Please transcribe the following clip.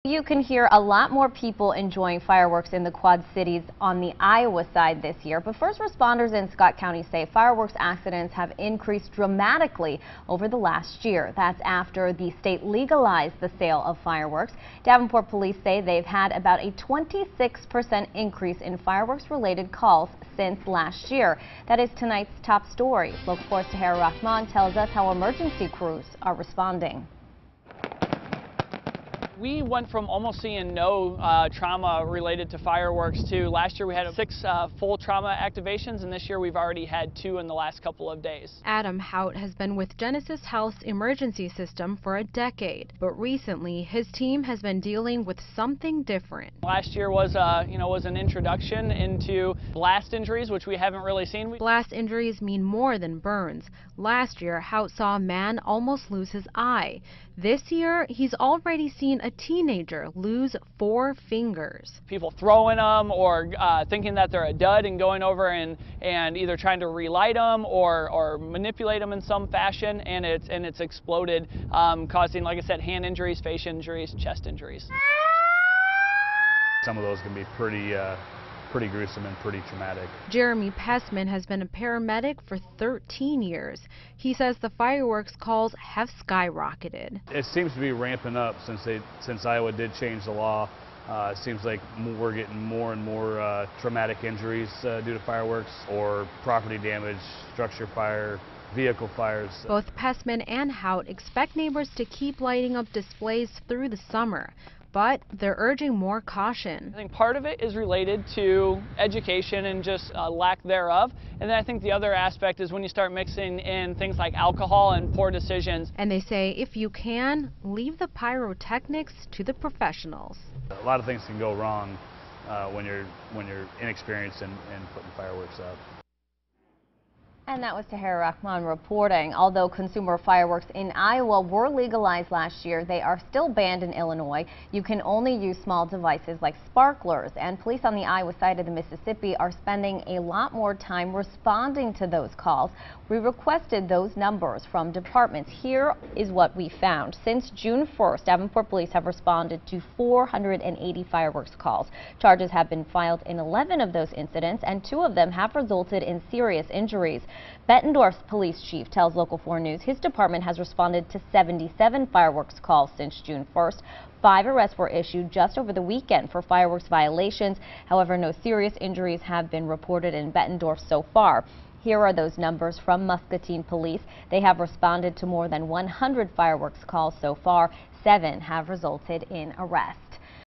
You can hear a lot more people enjoying fireworks in the Quad Cities on the Iowa side this year. But first responders in Scott County say fireworks accidents have increased dramatically over the last year. That's after the state legalized the sale of fireworks. Davenport police say they've had about a 26% increase in fireworks-related calls since last year. That is tonight's top story. Local 4's Tahira Rahman tells us how emergency crews are responding. We went from almost seeing no trauma related to fireworks to last year we had 6 full trauma activations, and this year we've already had 2 in the last couple of days. Adam Hout has been with Genesis Health's emergency system for a decade, but recently his team has been dealing with something different. Last year was an introduction into blast injuries, which we haven't really seen. Blast injuries mean more than burns. Last year, Hout saw a man almost lose his eye. This year, he's already seen a teenager lose 4 fingers. People throwing them or thinking that they're a dud and going over and either trying to relight them or manipulate them in some fashion, and it's exploded, causing, like I said, hand injuries, face injuries, chest injuries. Some of those can be pretty gruesome and pretty traumatic. Jeremy Pessman has been a paramedic for 13 years. He says the fireworks calls have skyrocketed. It seems to be ramping up since Iowa did change the law. It seems like we're getting more and more traumatic injuries due to fireworks or property damage, structure fire, vehicle fires. Both Pessman and Hout expect neighbors to keep lighting up displays through the summer, but they're urging more caution. I think part of it is related to education and just lack thereof. And then I think the other aspect is when you start mixing in things like alcohol and poor decisions. And they say if you can, leave the pyrotechnics to the professionals. A lot of things can go wrong when you're inexperienced in putting fireworks up. And that was Tahira Rahman reporting. Although consumer fireworks in Iowa were legalized last year, they are still banned in Illinois. You can only use small devices like sparklers, and police on the Iowa side of the Mississippi are spending a lot more time responding to those calls. We requested those numbers from departments. Here is what we found. Since June 1st, Davenport police have responded to 480 fireworks calls. Charges have been filed in 11 of those incidents, and 2 of them have resulted in serious injuries. Bettendorf's police chief tells Local 4 News his department has responded to 77 fireworks calls since June 1st. 5 arrests were issued just over the weekend for fireworks violations. However, no serious injuries have been reported in Bettendorf so far. Here are those numbers from Muscatine Police. They have responded to more than 100 fireworks calls so far. 7 have resulted in arrests.